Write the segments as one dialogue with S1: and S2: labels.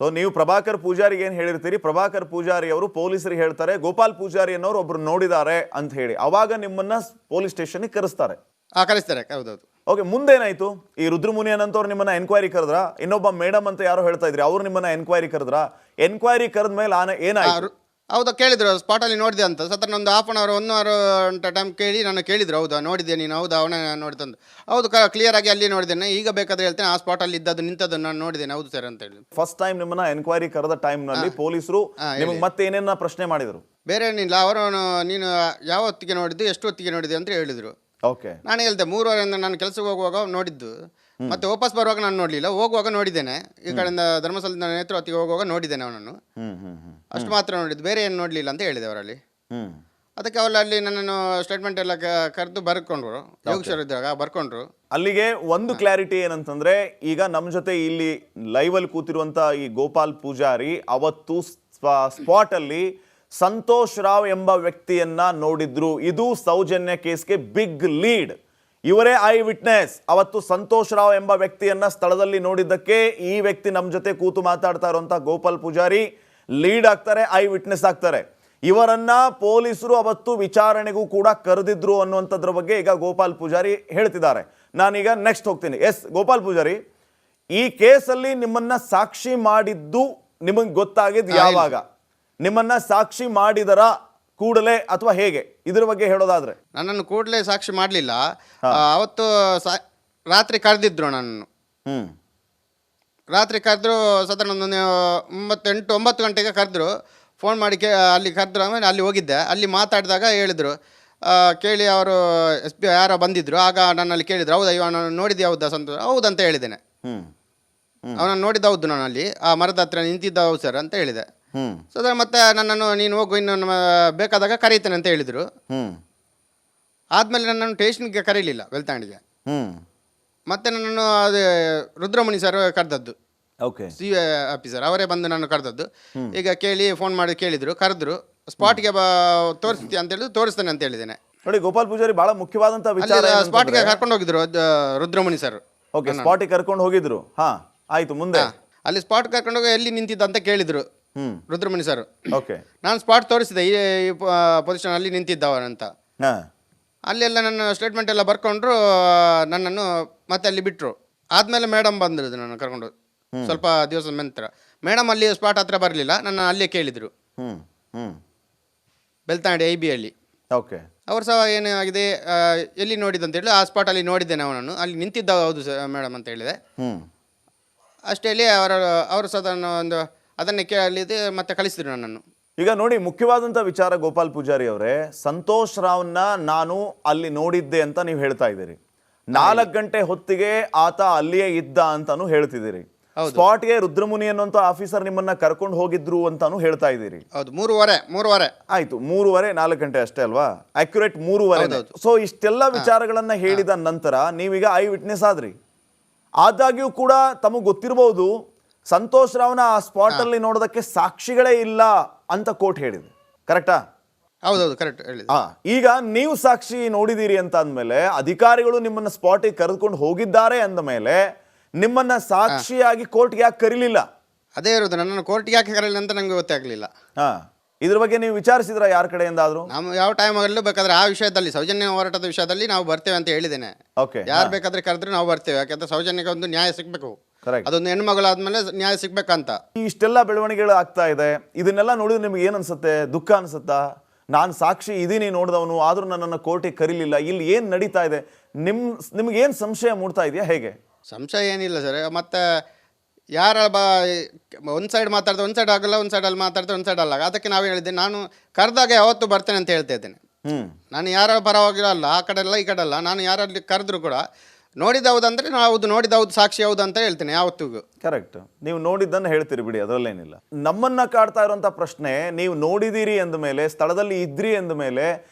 S1: So ನೀವು ಪ್ರಭಾಕರ್ ಪೂಜಾರಿಗೆ ಏನು ಹೇಳಿರ್ತೀರಿ, ಪ್ರಭಾಕರ್ ಪೂಜಾರಿ ಅವರು ಪೊಲೀಸರಿಗೆ ಹೇಳ್ತಾರೆ ಗೋಪಾಲ್ ಪೂಜಾರಿ ಅನ್ನೋರು ಒಬ್ರು ನೋಡಿದ್ದಾರೆ ಅಂತ ಹೇಳಿ, ಅವಾಗ ನಿಮ್ಮನ್ನ ಪೊಲೀಸ್ ಸ್ಟೇಷನ್ಗೆ ಕರೆಸ್ತಾರೆ.
S2: ಕಳಿಸ್ತಾರೆ. ಹೌದೌದು.
S1: ಓಕೆ, ಮುಂದೇನಾಯ್ತು? ಈ ರುದ್ರಮುನಿಯನ್ ಅಂತವ್ರು ನಿಮ್ಮನ್ನ ಎನ್ಕ್ವೈರಿ ಕರೆದ್ರ? ಇನ್ನೊಬ್ಬ ಮೇಡಮ್ ಅಂತ ಯಾರೋ ಹೇಳ್ತಾ ಇದ್ರಿ, ಅವ್ರು ನಿಮ್ಮನ್ನ ಎನ್ಕ್ವೈರಿ ಕರೆದ್ರ? ಎನ್ಕ್ವೈರಿ ಕರೆದ ಮೇಲೆ ಏನಾಯ್ತು?
S2: ಹೌದಾ, ಕೇಳಿದ್ರು ಸ್ಪಾಟಲ್ಲಿ ನೋಡಿದೆ ಅಂತ. ಸತ್ರ ಒಂದು ಹಾಫ್ ಅನ್ ಅವರ್ 1 ಅವರ್ ಅಂತ ಟೈಮ್ ಕೇಳಿ ನಾನು ಕೇಳಿದ್ರು, ಹೌದಾ ನೋಡಿದ್ದೆ ನೀನು? ಹೌದಾ, ಅವನೇ ನೋಡಿದಂದು. ಹೌದು, ಕ್ಲಿಯರ್ ಆಗಿ ಅಲ್ಲಿ ನೋಡಿದ್ದೇನೆ, ಈಗ ಬೇಕಾದ್ರೆ ಹೇಳ್ತೇನೆ, ಆ ಸ್ಪಾಟಲ್ಲಿ ಇದ್ದದ್ದು ನಿಂತದ್ದು ನಾನು ನೋಡಿದ್ದೇನೆ. ಹೌದು ಸರ್ ಅಂತ ಹೇಳಿ.
S1: ಫಸ್ಟ್ ಟೈಮ್ ನಿಮ್ಮನ್ನ ಎನ್ಕ್ವೈರಿ ಕರೆದ ಟೈಮ್ನಲ್ಲಿ ಪೊಲೀಸರು ನಿಮಗೆ ಮತ್ತೆ ಏನೇನ ಪ್ರಶ್ನೆ ಮಾಡಿದ್ರು?
S2: ಬೇರೆ ಏನಿಲ್ಲ, ಅವರು ನೀನು ಯಾವ ಹೊತ್ತಿಗೆ ನೋಡಿದ್ದು, ಎಷ್ಟು ಹೊತ್ತಿಗೆ ನೋಡಿದೆ ಅಂತ ಹೇಳಿದ್ರು.
S1: ಓಕೆ,
S2: ನಾನು ಹೇಳ್ದೆ 3 ನಾನು ಕೆಲಸಕ್ಕೆ ಹೋಗುವಾಗ ನೋಡಿದ್ದು, ಮತ್ತೆ ವಾಪಸ್ ಬರುವಾಗ ನಾನು ನೋಡಲಿಲ್ಲ, ಹೋಗುವಾಗ ನೋಡಿದ್ದೇನೆ. ಈ ಕಡೆಯಿಂದ ಧರ್ಮಸ್ಥಳದ ನೇತೃತ್ವಕ್ಕೆ ಹೋಗುವಾಗ ನೋಡಿದ್ದೇನೆ ಅವನನ್ನು, ಅಷ್ಟು ಮಾತ್ರ ನೋಡಿದ್ದು, ಬೇರೆ ಏನು ನೋಡಲಿಲ್ಲ ಅಂತ ಹೇಳಿದೆ ಅವರಲ್ಲಿ. ಅದಕ್ಕೆ ಅಲ್ಲಿ ನನ್ನನ್ನು ಸ್ಟೇಟ್ಮೆಂಟ್ ಎಲ್ಲ ಕರೆದು ಬರ್ಕೊಂಡ್ರು, ಯೋಗೇಶ್ವರ ಇದ್ದಾಗ ಬರ್ಕೊಂಡ್ರು.
S1: ಅಲ್ಲಿಗೆ ಒಂದು ಕ್ಲಾರಿಟಿ ಏನಂತಂದ್ರೆ, ಈಗ ನಮ್ಮ ಜೊತೆ ಇಲ್ಲಿ ಲೈವ್ ಅಲ್ಲಿ ಕೂತಿರುವಂತ ಈ ಗೋಪಾಲ್ ಪೂಜಾರಿ ಅವತ್ತು ಸ್ಪಾಟ್ ಅಲ್ಲಿ ಸಂತೋಷ್ ರಾವ್ ಎಂಬ ವ್ಯಕ್ತಿಯನ್ನ ನೋಡಿದ್ರು. ಇದು ಸೌಜನ್ಯ ಕೇಸ್ಗೆ ಬಿಗ್ ಲೀಡ್. ಇವರೇ ಐ ವಿಟ್ನೆಸ್. ಅವತ್ತು ಸಂತೋಷ್ ರಾವ್ ಎಂಬ ವ್ಯಕ್ತಿಯನ್ನ ಸ್ಥಳದಲ್ಲಿ ನೋಡಿದ್ದಕ್ಕೆ ಈ ವ್ಯಕ್ತಿ ನಮ್ಮ ಜೊತೆ ಕೂತು ಮಾತಾಡ್ತಾ ಇರುವಂತ ಗೋಪಾಲ್ ಪೂಜಾರಿ ಲೀಡ್ ಆಗ್ತಾರೆ, ಐ ವಿಟ್ನೆಸ್ ಆಗ್ತಾರೆ. ಇವರನ್ನ ಪೊಲೀಸರು ಅವತ್ತು ವಿಚಾರಣೆಗೂ ಕೂಡ ಕರೆದಿದ್ರು ಅನ್ನುವಂಥದ್ರ ಬಗ್ಗೆ ಈಗ ಗೋಪಾಲ್ ಪೂಜಾರಿ ಹೇಳ್ತಿದ್ದಾರೆ. ನಾನೀಗ ನೆಕ್ಸ್ಟ್ ಹೋಗ್ತೀನಿ. ಎಸ್ ಗೋಪಾಲ್ ಪೂಜಾರಿ, ಈ ಕೇಸಲ್ಲಿ ನಿಮ್ಮನ್ನ ಸಾಕ್ಷಿ ಮಾಡಿದ್ದು ನಿಮಗೆ ಗೊತ್ತಾಗಿದ್ದು ಯಾವಾಗ? ನಿಮ್ಮನ್ನ ಸಾಕ್ಷಿ ಮಾಡಿದರ ಕೂಡಲೇ ಅಥವಾ ಹೇಗೆ? ಇದ್ರ ಬಗ್ಗೆ ಹೇಳೋದಾದ್ರೆ.
S2: ನನ್ನನ್ನು ಕೂಡಲೇ ಸಾಕ್ಷಿ ಮಾಡಲಿಲ್ಲ. ಅವತ್ತು ರಾತ್ರಿ ಕರೆದಿದ್ರು ನನ್ನನ್ನು. ರಾತ್ರಿ ಕರೆದ್ರು, ಸಾಧಾರಣ ಒಂದು 9 ಗಂಟೆಗೆ ಕರೆದ್ರು. ಫೋನ್ ಮಾಡಿ ಅಲ್ಲಿ ಕರೆದ್ರು. ಆಮೇಲೆ ಅಲ್ಲಿ ಹೋಗಿದ್ದೆ. ಅಲ್ಲಿ ಮಾತಾಡಿದಾಗ ಹೇಳಿದರು, ಕೇಳಿ ಅವರು SP ಯಾರೋ ಬಂದಿದ್ರು. ಆಗ ನನ್ನಲ್ಲಿ ಕೇಳಿದ್ರು, ಹೌದಾ ಇವನು ನೋಡಿದ್ದೆ? ಹೌದಾ ಸಂತೋಷ್? ಹೌದಂತ ಹೇಳಿದ್ದೇನೆ. ಅವನನ್ನು ನೋಡಿದ್ದು ಹೌದು, ನಾನು ಅಲ್ಲಿ ಆ ಮರದ ಹತ್ರ ನಿಂತಿದ್ದ, ಹೌದು ಸರ್ ಅಂತ ಹೇಳಿದೆ. ಸೊ ಮತ್ತೆ ನನ್ನನ್ನು ನೀನು ಹೋಗು, ಇನ್ನು ಬೇಕಾದಾಗ ಕರೀತೇನೆ ಅಂತ ಹೇಳಿದರು. ಆದಮೇಲೆ ನನ್ನನ್ನು ಸ್ಟೇಷನ್ಗೆ ಕರೀಲಿಲ್ಲ, ಬೆಳ್ತಂಗಡಿಗೆ. ಮತ್ತೆ ನನ್ನನ್ನು ಅದೇ ರುದ್ರಮುನಿ ಸರ್ ಕರೆದದ್ದು, CA ಆಫೀಸರ್ ಅವರೇ ಬಂದು ನಾನು ಕರೆದದ್ದು. ಈಗ ಕೇಳಿ ಫೋನ್ ಮಾಡಿ ಕೇಳಿದ್ರು, ಕರೆದ್ರು. ಸ್ಪಾಟ್ಗೆ ತೋರಿಸ್ತೀಯ ಅಂತ ಹೇಳಿದ್ರು, ತೋರಿಸ್ತೇನೆ ಅಂತ ಹೇಳಿದ್ದೇನೆ.
S1: ನೋಡಿ ಗೋಪಾಲ್ ಪೂಜಾರಿ, ಬಹಳ ಮುಖ್ಯವಾದಂತ ವಿಚಾರ.
S2: ಸ್ಪಾಟ್ಗೆ ಕರ್ಕೊಂಡು ಹೋಗಿದ್ರು ರುದ್ರಮುನಿ ಸರ್.
S1: ಓಕೆ, ಸ್ಪಾಟಿಗೆ ಕರ್ಕೊಂಡು ಹೋಗಿದ್ರು. ಹಾ, ಆಯ್ತು, ಮುಂದೆ?
S2: ಅಲ್ಲಿ ಸ್ಪಾಟ್ ಕರ್ಕೊಂಡು ಹೋಗಿ ಎಲ್ಲಿ ನಿಂತಿದ್ದ ಅಂತ ಕೇಳಿದ್ರು ರುದ್ರಮುನಿ ಸರ್.
S1: ಓಕೆ,
S2: ನಾನು ಸ್ಪಾಟ್ ತೋರಿಸಿದೆ, ಈ ಪೊಸಿಷನ್ ಅಲ್ಲಿ ನಿಂತಿದ್ದವನಂತ. ಅಲ್ಲೆಲ್ಲ ನನ್ನ ಸ್ಟೇಟ್ಮೆಂಟ್ ಎಲ್ಲ ಬರ್ಕೊಂಡ್ರು. ನನ್ನನ್ನು ಮತ್ತೆ ಅಲ್ಲಿ ಬಿಟ್ಟರು. ಆದಮೇಲೆ ಮೇಡಮ್ ಬಂದಿರೋದು ನನ್ನ ಕರ್ಕೊಂಡು ಸ್ವಲ್ಪ ದಿವಸದ ನಂತರ. ಮೇಡಮ್ ಅಲ್ಲಿ ಸ್ಪಾಟ್ ಹತ್ರ ಬರಲಿಲ್ಲ, ನನ್ನ ಅಲ್ಲೇ ಕೇಳಿದರು, ಬೆಳ್ತಂಗಡಿ IB ಅಲ್ಲಿ.
S1: ಓಕೆ,
S2: ಅವ್ರು ಸಹ ಏನಾಗಿದೆ, ಎಲ್ಲಿ ನೋಡಿದಂತೇಳಿ, ಆ ಸ್ಪಾಟಲ್ಲಿ ನೋಡಿದ್ದೇನೆ ಅವನನ್ನು, ಅಲ್ಲಿ ನಿಂತಿದ್ದ, ಹೌದು ಮೇಡಮ್ ಅಂತ ಹೇಳಿದೆ. ಅಷ್ಟೇ ಹೇಳಿ ಅವರು ಸಾಧಾರಣ ಒಂದು ಅದನ್ನೇ ಕೇಳಿದೆ, ಮತ್ತೆ ಕಳಿಸಿದ್ರು ನನ್ನನ್ನು.
S1: ಈಗ ನೋಡಿ, ಮುಖ್ಯವಾದಂಥ ವಿಚಾರ ಗೋಪಾಲ್ ಪೂಜಾರಿ ಅವರೇ, ಸಂತೋಷ್ ರಾವ್ನ ನಾನು ಅಲ್ಲಿ ನೋಡಿದ್ದೆ ಅಂತ ನೀವು ಹೇಳ್ತಾ ಇದ್ದೀರಿ. 4 ಗಂಟೆ ಹೊತ್ತಿಗೆ ಆತ ಅಲ್ಲಿಯೇ ಇದ್ದ ಅಂತಾನು ಹೇಳ್ತಿದ್ದೀರಿ. ಸ್ಪಾಟ್ಗೆ ರುದ್ರಮುನಿ ಅನ್ನುವಂಥ ಆಫೀಸರ್ ನಿಮ್ಮನ್ನ ಕರ್ಕೊಂಡು ಹೋಗಿದ್ರು ಅಂತಾನು ಹೇಳ್ತಾ ಇದ್ದೀರಿ.
S2: ಹೌದು, 3:30
S1: ಆಯ್ತು, 3:30 4 ಗಂಟೆ ಅಷ್ಟೇ ಅಲ್ವಾ? ಅಕ್ಯುರೇಟ್ 3:30. ಸೊ ಇಷ್ಟೆಲ್ಲ ವಿಚಾರಗಳನ್ನ ಹೇಳಿದ ನಂತರ ನೀವೀಗ ಐ ವಿಟ್ನೆಸ್ ಆದ್ರಿ. ಆದಾಗ್ಯೂ ಕೂಡ ತಮಗೆ ಗೊತ್ತಿರಬಹುದು, ಸಂತೋಷ್ ರಾವ್ನ ಆ ಸ್ಪಾಟ್ ಅಲ್ಲಿ ನೋಡೋದಕ್ಕೆ ಸಾಕ್ಷಿಗಳೇ ಇಲ್ಲ ಅಂತ ಕೋರ್ಟ್ ಹೇಳಿದೆ. ಕರೆಕ್ಟಾ?
S2: ಹೌದೌದು, ಕರೆಕ್ಟ್ ಹೇಳಿದೆ.
S1: ಈಗ ನೀವು ಸಾಕ್ಷಿ ನೋಡಿದೀರಿ ಅಂತ ಅಂದಮೇಲೆ, ಅಧಿಕಾರಿಗಳು ನಿಮ್ಮನ್ನ ಸ್ಪಾಟಿಗೆ ಕರೆದುಕೊಂಡು ಹೋಗಿದ್ದಾರೆ ಅಂದ ಮೇಲೆ ನಿಮ್ಮನ್ನ ಸಾಕ್ಷಿಯಾಗಿ ಕೋರ್ಟ್ಗೆ ಯಾಕೆ ಕರೀಲಿಲ್ಲ?
S2: ಅದೇ ಇರೋದು, ನನ್ನನ್ನು ಕೋರ್ಟ್ಗೆ ಯಾಕೆ ಕರೀಲಿಲ್ಲ ಅಂತ ನಂಗೆ ಗೊತ್ತಾಗಲಿಲ್ಲ.
S1: ಇದ್ರ ಬಗ್ಗೆ ನೀವು ವಿಚಾರಿಸಿದ್ರ ಯಾರ ಕಡೆಯಿಂದ ಆದ್ರೂ?
S2: ನಾವು ಯಾವ ಟೈಮಲ್ಲೂ ಬೇಕಾದ್ರೆ ಆ ವಿಷಯದಲ್ಲಿ, ಸೌಜನ್ಯ ಹೋರಾಟದ ವಿಷಯದಲ್ಲಿ ನಾವು ಬರ್ತೇವೆ ಅಂತ ಹೇಳಿದ್ದೇನೆ. ಯಾರು ಬೇಕಾದ್ರೆ ಕರೆದ್ರೆ ನಾವು ಬರ್ತೇವೆ. ಯಾಕಂದ್ರೆ ಸೌಜನ್ಯಕ್ಕೆ ಒಂದು ನ್ಯಾಯ ಸಿಗ್ಬೇಕು, ಅದೊಂದು ಹೆಣ್ಮಗಳಾದ್ಮೇಲೆ ನ್ಯಾಯ ಸಿಗ್ಬೇಕಂತ.
S1: ಇಷ್ಟೆಲ್ಲ ಬೆಳವಣಿಗೆಗಳು ಆಗ್ತಾ ಇದೆ. ಇದನ್ನೆಲ್ಲ ನೋಡಿದ್ರೆ ನಿಮ್ಗೆ ಏನ್ ಅನ್ಸುತ್ತೆ? ದುಃಖ ಅನ್ಸುತ್ತಾ? ನಾನು ಸಾಕ್ಷಿ ಇದೀನಿ ನೋಡಿದವನು, ಆದ್ರೂ ನನ್ನನ್ನು ಕೋರ್ಟಿಗೆ ಕರೀಲಿಲ್ಲ, ಇಲ್ಲಿ ಏನ್ ನಡೀತಾ ಇದೆ? ನಿಮ್ಗೆ ಏನ್ ಸಂಶಯ ಮೂಡ್ತಾ ಇದೆಯಾ? ಹೇಗೆ?
S2: ಸಂಶಯ ಏನಿಲ್ಲ ಸರ್. ಮತ್ತೆ ಯಾರ ಒಂದು ಸೈಡ್ ಮಾತಾಡ್ದೆ ಒಂದು ಸೈಡ್ ಆಗಲ್ಲ, ಒಂದು ಸೈಡಲ್ಲಿ ಮಾತಾಡ್ದೆ ಒಂದು ಸೈಡ್ ಅಲ್ಲ. ಅದಕ್ಕೆ ನಾವು ಹೇಳಿದ್ದೆ, ನಾನು ಕರೆದಾಗ ಯಾವತ್ತೂ ಬರ್ತೇನೆ ಅಂತ ಹೇಳ್ತಾ ಇದ್ದೇನೆ. ನಾನು ಯಾರ ಪರವಾಗಿರಲ್ಲ, ಆ ಕಡೆ ಅಲ್ಲ ಈ ಕಡೆ ಅಲ್ಲ. ನಾನು ಯಾರಲ್ಲಿ ಕರೆದ್ರು ಕೂಡ ನೋಡಿದ ಹೌದಂದ್ರೆ ನಾವು ಹೌದು, ನೋಡಿದ ಹೌದು, ಸಾಕ್ಷಿ ಹೌದು ಅಂತ ಹೇಳ್ತೇನೆ ಯಾವತ್ತಿಗೂ.
S1: ಕರೆಕ್ಟ್, ನೀವು ನೋಡಿದ್ದನ್ನು ಹೇಳ್ತೀರಿ ಬಿಡಿ, ಅದರಲ್ಲೇನಿಲ್ಲ. ನಮ್ಮನ್ನ ಕಾಡ್ತಾ ಇರುವಂತ ಪ್ರಶ್ನೆ, ನೀವು ನೋಡಿದಿರಿ ಅಂದ ಮೇಲೆ, ಸ್ಥಳದಲ್ಲಿ ಇದ್ರಿ ಅಂದ ಮೇಲೆ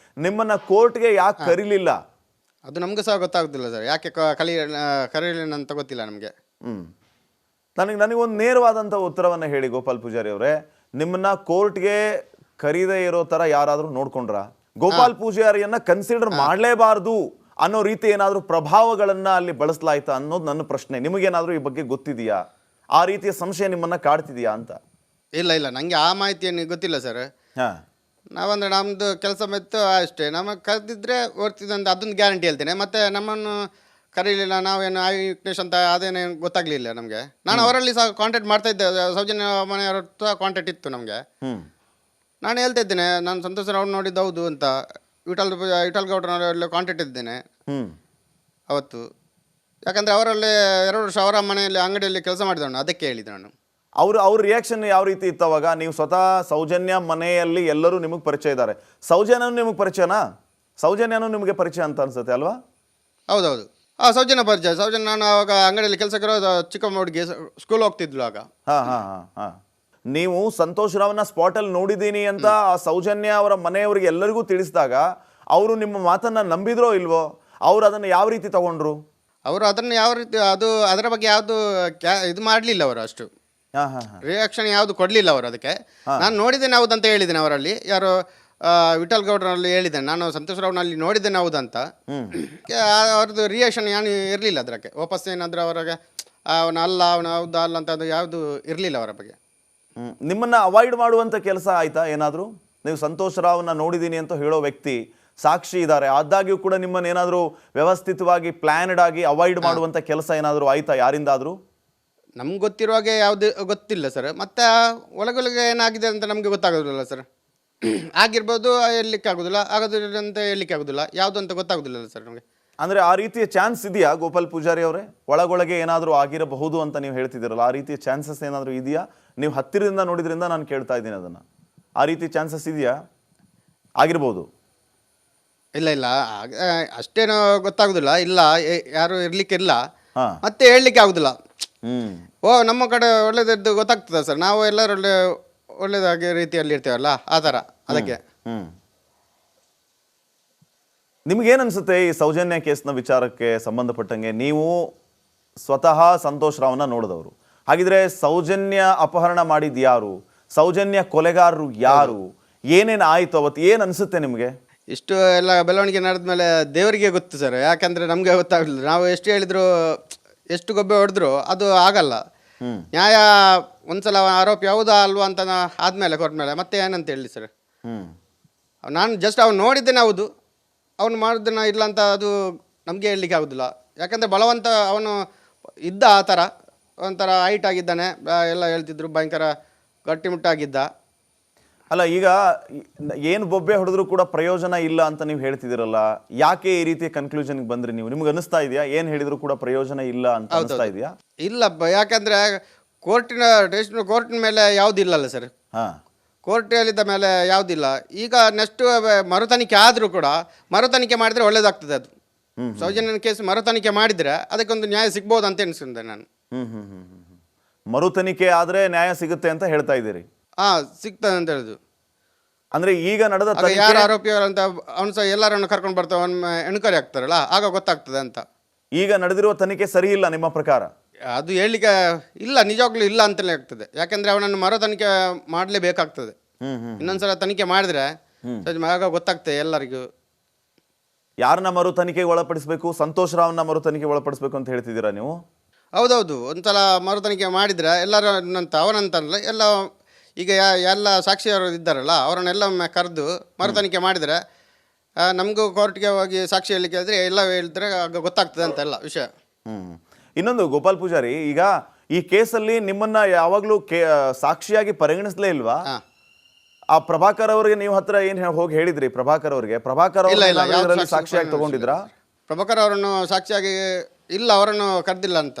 S1: ನಿಮ್ಮನ್ನ ಕೋರ್ಟ್ಗೆ ಯಾಕೆ ಕರೀಲಿಲ್ಲ?
S2: ಅದು ನಮಗೂ ಸಹ ಗೊತ್ತಾಗುದಿಲ್ಲ ಸರ್, ಯಾಕೆ ಕರೀಲಿಲ್ಲ ಅಂತ ಗೊತ್ತಿಲ್ಲ ನಮಗೆ.
S1: ನನಗೊಂದು ನೇರವಾದಂಥ ಉತ್ತರವನ್ನು ಹೇಳಿ ಗೋಪಾಲ್ ಪೂಜಾರಿ ಅವರೇ. ನಿಮ್ಮನ್ನ ಕೋರ್ಟ್ಗೆ ಕರೀದೇ ಇರೋ ತರ ಯಾರಾದರೂ ನೋಡ್ಕೊಂಡ್ರ? ಗೋಪಾಲ್ ಪೂಜಾರಿಯನ್ನ ಕನ್ಸಿಡರ್ ಮಾಡಲೇಬಾರ್ದು ಅನ್ನೋ ರೀತಿ ಏನಾದರೂ ಪ್ರಭಾವಗಳನ್ನ ಅಲ್ಲಿ ಬಳಸಲಾಯ್ತಾ ಅನ್ನೋದು ನನ್ನ ಪ್ರಶ್ನೆ. ನಿಮಗೇನಾದರೂ ಈ ಬಗ್ಗೆ ಗೊತ್ತಿದೆಯಾ? ಆ ರೀತಿಯ ಸಂಶಯ ನಿಮ್ಮನ್ನ ಕಾಡ್ತಿದ್ಯಾ ಅಂತ?
S2: ಇಲ್ಲ ಇಲ್ಲ, ನನಗೆ ಆ ಮಾಹಿತಿ ಏನು ಗೊತ್ತಿಲ್ಲ ಸರ್.
S1: ಹಾ.
S2: ನಾವಂದ್ರೆ ನಮ್ಮದು ಕೆಲಸ ಮತ್ತು ಅಷ್ಟೇ, ನಮಗೆ ಕರೆದಿದ್ರೆ ಓಡ್ತಿದ್ದಂತ ಅದೊಂದು ಗ್ಯಾರಂಟಿ ಹೇಳ್ತೇನೆ. ಮತ್ತು ನಮ್ಮನ್ನು ಕರೀಲಿಲ್ಲ, ನಾವೇನು ವಿಘ್ನೇಶ್ ಅಂತ ಅದೇನೇ ಗೊತ್ತಾಗಲಿಲ್ಲ ನಮಗೆ. ನಾನು ಅವರಲ್ಲಿ ಸಹ ಕಾಂಟ್ಯಾಕ್ಟ್ ಮಾಡ್ತಾ ಇದ್ದೆ, ಸೌಜನ್ಯ ಮನೆಯವ್ರ ಹತ್ರ ಕಾಂಟ್ಯಾಕ್ಟ್ ಇತ್ತು ನಮಗೆ. ನಾನು ಹೇಳ್ತಾ ಇದ್ದೇನೆ, ನಾನು ಸಂತೋಷ್ ರಾವ್ ನೋಡಿದ್ದು ಹೌದು ಅಂತ. ವಿಠಲ್ ಗೌಡ್ರವರಲ್ಲಿ ಕಾಂಟ್ಯಾಕ್ಟ್ ಇದ್ದೇನೆ ಅವತ್ತು. ಯಾಕಂದರೆ ಅವರಲ್ಲಿ 2 ವರ್ಷ ಅವರ ಮನೆಯಲ್ಲಿ ಅಂಗಡಿಯಲ್ಲಿ ಕೆಲಸ ಮಾಡಿದವನು, ಅದಕ್ಕೆ ಹೇಳಿದೆ ನಾನು.
S1: ಅವ್ರ ರಿಯಾಕ್ಷನ್ ಯಾವ ರೀತಿ ಇತ್ತು ಅವಾಗ? ನೀವು ಸ್ವತಃ ಸೌಜನ್ಯ ಮನೆಯಲ್ಲಿ ಎಲ್ಲರೂ ನಿಮಗೆ ಪರಿಚಯ ಇದ್ದಾರೆ, ಸೌಜನ್ಯನೂ ನಿಮಗೆ ಪರಿಚಯನಾ? ಸೌಜನ್ಯನೂ ನಿಮಗೆ ಪರಿಚಯ ಅಂತ ಅನ್ಸುತ್ತೆ ಅಲ್ವಾ?
S2: ಹೌದೌದು, ಸೌಜನ್ಯ ಪರಿಚಯ. ಸೌಜನ್ಯ ನಾನು ಆವಾಗ ಅಂಗಡಿಯಲ್ಲಿ ಕೆಲಸಕ್ಕೆ ಚಿಕ್ಕ ಹುಡುಗಿ ಸ್ಕೂಲ್ ಹೋಗ್ತಿದ್ಲು ಆಗ.
S1: ನೀವು ಸಂತೋಷ್ ರಾವ್ನ ಸ್ಪಾಟಲ್ಲಿ ನೋಡಿದ್ದೀನಿ ಅಂತ ಆ ಸೌಜನ್ಯ ಅವರ ಮನೆಯವರಿಗೆ ಎಲ್ಲರಿಗೂ ತಿಳಿಸಿದಾಗ ಅವರು ನಿಮ್ಮ ಮಾತನ್ನ ನಂಬಿದ್ರೋ ಇಲ್ವೋ? ಅವ್ರು ಅದನ್ನು ಯಾವ ರೀತಿ ತಗೊಂಡ್ರು?
S2: ಅವರು ಅದನ್ನು ಯಾವ ರೀತಿ ಅದರ ಬಗ್ಗೆ ಯಾವುದು ಇದು ಮಾಡಲಿಲ್ಲ ಅವರು, ಅಷ್ಟು ರಿಯಾಕ್ಷನ್ ಯಾವುದು ಕೊಡಲಿಲ್ಲ ಅವರು ಅದಕ್ಕೆ. ನಾನು ನೋಡಿದ್ದೇನೆ ಹೌದಂತ ಹೇಳಿದ್ದೇನೆ ಅವರಲ್ಲಿ, ಯಾರು ವಿಠಲ್ ಗೌಡ್ರಲ್ಲಿ ಹೇಳಿದ್ದೇನೆ ನಾನು, ಸಂತೋಷ್ ರಾವ್ನಲ್ಲಿ ನೋಡಿದ್ದೇನೆ ಹೌದಂತ. ಅವ್ರದ್ದು ರಿಯಾಕ್ಷನ್ ಏನು ಇರಲಿಲ್ಲ ಅದಕ್ಕೆ, ವಾಪಸ್ ಏನಾದರೂ ಅವರಿಗೆ ಅವನ ಹೌದಾ ಅಲ್ಲ ಅಂತ ಅದು ಯಾವುದು ಇರಲಿಲ್ಲ ಅವರ ಬಗ್ಗೆ.
S1: ನಿಮ್ಮನ್ನ ಅವಾಯ್ಡ್ ಮಾಡುವಂಥ ಕೆಲಸ ಆಯ್ತಾ ಏನಾದರೂ? ನೀವು ಸಂತೋಷ್ ರಾವ್ನ ನೋಡಿದ್ದೀನಿ ಅಂತ ಹೇಳೋ ವ್ಯಕ್ತಿ ಸಾಕ್ಷಿ ಇದ್ದಾರೆ, ಆದಾಗ್ಯೂ ಕೂಡ ನಿಮ್ಮನ್ನು ಏನಾದರೂ ವ್ಯವಸ್ಥಿತವಾಗಿ ಪ್ಲ್ಯಾನ್ಡ್ ಆಗಿ ಅವಾಯ್ಡ್ ಮಾಡುವಂಥ ಕೆಲಸ ಏನಾದರೂ ಆಯ್ತಾ ಯಾರಿಂದಾದರೂ?
S2: ನಮ್ಗೆ ಗೊತ್ತಿರುವಾಗೆ ಯಾವುದು ಗೊತ್ತಿಲ್ಲ ಸರ್. ಮತ್ತು ಒಳಗೊಳಗೆ ಏನಾಗಿದೆ ಅಂತ ನಮಗೆ ಗೊತ್ತಾಗೋದಿಲ್ಲ ಸರ್. ಆಗಿರ್ಬೋದು, ಹೇಳಲಿಕ್ಕೆ ಆಗೋದಿಲ್ಲ, ಆಗೋದಿಲ್ಲ ಅಂತ ಹೇಳಲಿಕ್ಕೆ ಆಗೋದಿಲ್ಲ, ಯಾವುದು ಅಂತ ಗೊತ್ತಾಗೋದಿಲ್ಲ ಸರ್ ನಮಗೆ.
S1: ಅಂದರೆ ಆ ರೀತಿಯ ಚಾನ್ಸ್ ಇದೆಯಾ ಗೋಪಾಲ್ ಪೂಜಾರಿ ಅವರೇ? ಒಳಗೊಳಗೆ ಏನಾದರೂ ಆಗಿರಬಹುದು ಅಂತ ನೀವು ಹೇಳ್ತಿದ್ದೀರಲ್ಲ, ಆ ರೀತಿಯ ಚಾನ್ಸಸ್ ಏನಾದರೂ ಇದೆಯಾ? ನೀವು ಹತ್ತಿರದಿಂದ ನೋಡಿದ್ರಿಂದ ನಾನು ಕೇಳ್ತಾ ಇದ್ದೀನಿ ಅದನ್ನು. ಆ ರೀತಿ ಚಾನ್ಸಸ್ ಇದೆಯಾ? ಆಗಿರ್ಬೋದು.
S2: ಇಲ್ಲ ಇಲ್ಲ, ಅಷ್ಟೇನೋ ಗೊತ್ತಾಗೋದಿಲ್ಲ, ಇಲ್ಲ ಯಾರು ಇರಲಿಕ್ಕಿಲ್ಲ, ಮತ್ತೆ ಹೇಳಲಿಕ್ಕೆ ಆಗೋದಿಲ್ಲ. ನಮ್ಮ ಕಡೆ ಒಳ್ಳೇದದ್ದು ಗೊತ್ತಾಗ್ತದೆ ಸರ್, ನಾವು ಎಲ್ಲರೂ ಒಳ್ಳೇದಾಗಿ ರೀತಿಯಲ್ಲಿ ಇರ್ತೇವಲ್ಲ, ಆ ಥರ, ಅದಕ್ಕೆ.
S1: ನಿಮಗೇನು ಅನಿಸುತ್ತೆ ಈ ಸೌಜನ್ಯ ಕೇಸ್ನ ವಿಚಾರಕ್ಕೆ ಸಂಬಂಧಪಟ್ಟಂಗೆ? ನೀವು ಸ್ವತಃ ಸಂತೋಷ್ ರಾವ್ನ ನೋಡಿದವರು, ಹಾಗಿದ್ರೆ ಸೌಜನ್ಯ ಅಪಹರಣ ಮಾಡಿದ್ದು ಯಾರು, ಸೌಜನ್ಯ ಕೊಲೆಗಾರರು ಯಾರು, ಏನೇನು ಆಯಿತು ಅವತ್ತು, ಏನು ಅನಿಸುತ್ತೆ ನಿಮಗೆ?
S2: ಇಷ್ಟು ಎಲ್ಲ ಬೆಳವಣಿಗೆ ನಡೆದ ಮೇಲೆ ದೇವರಿಗೆ ಗೊತ್ತು ಸರ್. ಯಾಕಂದರೆ ನಮಗೆ ಗೊತ್ತಾಗಲಿಲ್ಲ, ನಾವು ಎಷ್ಟು ಹೇಳಿದ್ರು, ಎಷ್ಟು ಗೊಬ್ಬೆ ಹೊಡೆದ್ರು ಅದು ಆಗಲ್ಲ. ನ್ಯಾಯ ಒಂದ್ಸಲ ಆರೋಪಿ ಹೌದಾ ಅಲ್ವಾ ಅಂತ ಆದಮೇಲೆ ಕೊಟ್ಟ ಮೇಲೆ ಮತ್ತೆ ಏನಂತ ಹೇಳಿ ಸರ್. ನಾನು ಜಸ್ಟ್ ಅವ್ನು ನೋಡಿದ್ದೇನೆ, ಹೌದು ಅವನು ಮಾಡಿದ್ದನ್ನ ಇಲ್ಲ ಅಂತ ಅದು ನಮಗೆ ಹೇಳಲಿಕ್ಕೆ ಆಗೋದಿಲ್ಲ. ಯಾಕಂದರೆ ಬಲವಂತ ಅವನು ಇದ್ದ ಆ ಥರ, ಒಂಥರ ಹೈಟ್ ಆಗಿದ್ದಾನೆ, ಎಲ್ಲ ಹೇಳ್ತಿದ್ರು, ಭಯಂಕರ ಗಟ್ಟಿಮುಟ್ಟಾಗಿದ್ದ.
S1: ಅಲ್ಲ, ಈಗ ಏನು ಬೊಬ್ಬೆ ಹೊಡೆದ್ರು ಕೂಡ ಪ್ರಯೋಜನ ಇಲ್ಲ ಅಂತ ನೀವು ಹೇಳ್ತಿದ್ದೀರಲ್ಲ, ಯಾಕೆ ಈ ರೀತಿಯ ಕನ್ಕ್ಲೂಷನ್ಗೆ ಬಂದ್ರಿ ನೀವು? ನಿಮ್ಗೆ ಅನಿಸ್ತಾ ಇದೆಯಾ ಏನು ಹೇಳಿದ್ರು ಕೂಡ ಪ್ರಯೋಜನ ಇಲ್ಲ ಅಂತ ಅನಿಸ್ತಾ ಇದೆಯಾ?
S2: ಇಲ್ಲಪ್ಪ, ಯಾಕಂದರೆ ಕೋರ್ಟಿನ ಮೇಲೆ ಯಾವುದಿಲ್ಲಲ್ಲ ಸರ್. ಕೋರ್ಟಲ್ಲಿದ್ದ ಮೇಲೆ ಯಾವುದಿಲ್ಲ. ಈಗ ನೆಕ್ಸ್ಟ್ ಮರುತನಿಖೆ ಆದರೂ ಕೂಡ ಮರುತನಿಖೆ ಮಾಡಿದರೆ ಒಳ್ಳೇದಾಗ್ತದೆ. ಅದು ಸೌಜನ್ಯನ ಕೇಸ್ ಮರುತನಿಖೆ ಮಾಡಿದರೆ ಅದಕ್ಕೊಂದು ನ್ಯಾಯ ಸಿಗ್ಬೋದು ಅಂತ ಎನಿಸಿದೆ ನಾನು.
S1: ಮರುತನಿಖೆ ಆದರೆ ನ್ಯಾಯ ಸಿಗುತ್ತೆ ಅಂತ ಹೇಳ್ತಾ ಇದ್ದೀರಿ?
S2: ಸಿಗ್ತದೆ ಅಂತ ಹೇಳಿದ್ರು.
S1: ಅಂದ್ರೆ ಈಗ ನಡೆದ
S2: ಯಾರು ಆರೋಪಿಯವರಂತ ಅವನು ಸಹ ಎಲ್ಲರನ್ನು ಕರ್ಕೊಂಡು ಬರ್ತಾವ, ಎನ್ಕ್ವೈರಿ ಆಗ್ತಾರಲ್ಲ, ಆಗ ಗೊತ್ತಾಗ್ತದೆ ಅಂತ.
S1: ಈಗ ನಡೆದಿರುವ ತನಿಖೆ ಸರಿ ಇಲ್ಲ ನಿಮ್ಮ ಪ್ರಕಾರ?
S2: ಅದು ಹೇಳಲಿಕ್ಕೆ ಇಲ್ಲ, ನಿಜವಾಗ್ಲೂ ಇಲ್ಲ ಅಂತಲೇ ಆಗ್ತದೆ. ಯಾಕಂದ್ರೆ ಅವನನ್ನು ಮರು ತನಿಖೆ ಮಾಡಲೇಬೇಕಾಗ್ತದೆ. ಇನ್ನೊಂದ್ಸಲ ತನಿಖೆ ಮಾಡಿದ್ರೆ ಆಗ ಗೊತ್ತಾಗ್ತದೆ ಎಲ್ಲರಿಗೂ.
S1: ಯಾರನ್ನ ಮರು ತನಿಖೆಗೆ ಒಳಪಡಿಸಬೇಕು? ಸಂತೋಷ್ ರಾವ್ನ ಮರು ತನಿಖೆ ಒಳಪಡಿಸಬೇಕು ಅಂತ ಹೇಳ್ತಿದ್ದೀರಾ ನೀವು?
S2: ಹೌದೌದು, ಒಂದ್ಸಲ ಮರು ತನಿಖೆ ಮಾಡಿದ್ರೆ ಅವನಂತಲ್ಲ, ಎಲ್ಲ ಈಗ ಎಲ್ಲ ಸಾಕ್ಷಿಯವರು ಇದ್ದಾರಲ್ಲ ಅವರನ್ನೆಲ್ಲ ಕರೆದು ಮರು ತನಿಖೆ ಮಾಡಿದರೆ ನಮಗೂ ಕೋರ್ಟ್ಗೆ ಹೋಗಿ ಸಾಕ್ಷಿ ಹೇಳಲಿಕ್ಕೆ ಹೇಳಿದ್ರೆ ಎಲ್ಲ ಹೇಳಿದ್ರೆ ಆಗ ಗೊತ್ತಾಗ್ತದೆ ಅಂತ ಎಲ್ಲ ವಿಷಯ.
S1: ಇನ್ನೊಂದು ಗೋಪಾಲ್ ಪೂಜಾರಿ, ಈಗ ಈ ಕೇಸಲ್ಲಿ ನಿಮ್ಮನ್ನ ಯಾವಾಗಲೂ ಸಾಕ್ಷಿಯಾಗಿ ಪರಿಗಣಿಸಲೇ ಇಲ್ವಾ? ಆ ಪ್ರಭಾಕರ್ ಅವರಿಗೆ ನೀವು ಹತ್ರ ಏನು ಹೋಗಿ ಹೇಳಿದ್ರಿ? ಪ್ರಭಾಕರ್ ಅವರಿಗೆ ಸಾಕ್ಷಿಯಾಗಿ ತಗೊಂಡಿದ್ರಾ?
S2: ಪ್ರಭಾಕರ್ ಅವರನ್ನು ಸಾಕ್ಷಿಯಾಗಿ ಇಲ್ಲ, ಅವರನ್ನು ಕರೆದಿಲ್ಲ ಅಂತ.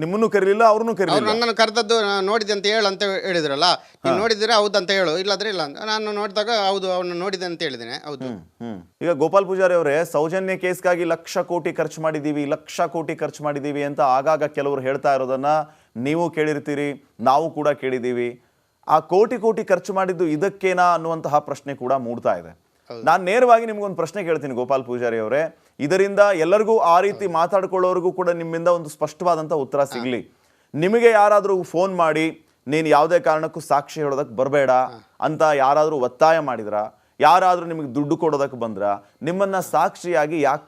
S1: ನಿಮ್ಮನ್ನು ಕರೀಲಿಲ್ಲ, ಅವ್ರನ್ನು ಕರೀಲಿಲ್ಲ?
S2: ನನ್ನನ್ನು ಕರೆದದ್ದು ನೋಡಿದೆ ಅಂತ ಹೇಳು ಅಂತ ಹೇಳಿದ್ರಲ್ಲ, ನೀವು ನೋಡಿದ್ರೆ ಹೌದು ಅಂತ ಹೇಳು, ಇಲ್ಲಾದ್ರೆ ಇಲ್ಲ ಅಂತ. ನಾನು ನೋಡಿದಾಗ ಹೌದು ಅವನು ನೋಡಿದೆ ಅಂತ ಹೇಳಿದ್ದೇನೆ. ಹೌದು.
S1: ಈಗ ಗೋಪಾಲ್ ಪೂಜಾರಿ ಅವರೇ, ಸೌಜನ್ಯ ಕೇಸ್ಗಾಗಿ ಲಕ್ಷ ಕೋಟಿ ಖರ್ಚು ಮಾಡಿದೀವಿ ಅಂತ ಆಗಾಗ ಕೆಲವರು ಹೇಳ್ತಾ ಇರೋದನ್ನ ನೀವು ಕೇಳಿರ್ತೀರಿ, ನಾವು ಕೂಡ ಕೇಳಿದ್ದೀವಿ. ಆ ಕೋಟಿ ಖರ್ಚು ಮಾಡಿದ್ದು ಇದಕ್ಕೇನಾ ಅನ್ನುವಂತಹ ಪ್ರಶ್ನೆ ಕೂಡ ಮೂಡ್ತಾ ಇದೆ. ನಾನು ನೇರವಾಗಿ ನಿಮ್ಗೊಂದು ಪ್ರಶ್ನೆ ಕೇಳ್ತೀನಿ ಗೋಪಾಲ್ ಪೂಜಾರಿ ಅವರೇ, ಇದರಿಂದ ಎಲ್ಲರಿಗೂ ಆ ರೀತಿ ಮಾತಾಡ್ಕೊಳ್ಳೋರಿಗೂ ಕೂಡ ನಿಮ್ಮಿಂದ ಒಂದು ಸ್ಪಷ್ಟವಾದಂಥ ಉತ್ತರ ಸಿಗಲಿ. ನಿಮಗೆ ಯಾರಾದರೂ ಫೋನ್ ಮಾಡಿ ನೀನು ಯಾವುದೇ ಕಾರಣಕ್ಕೂ ಸಾಕ್ಷಿ ಹೇಳೋದಕ್ಕೆ ಬರಬೇಡ ಅಂತ ಯಾರಾದರೂ ಒತ್ತಾಯ ಮಾಡಿದ್ರ, ಯಾರಾದರೂ ನಿಮಗೆ ದುಡ್ಡು ಕೊಡೋದಕ್ಕೆ ಬಂದ್ರ, ನಿಮ್ಮನ್ನ ಸಾಕ್ಷಿಯಾಗಿ ಯಾಕೆ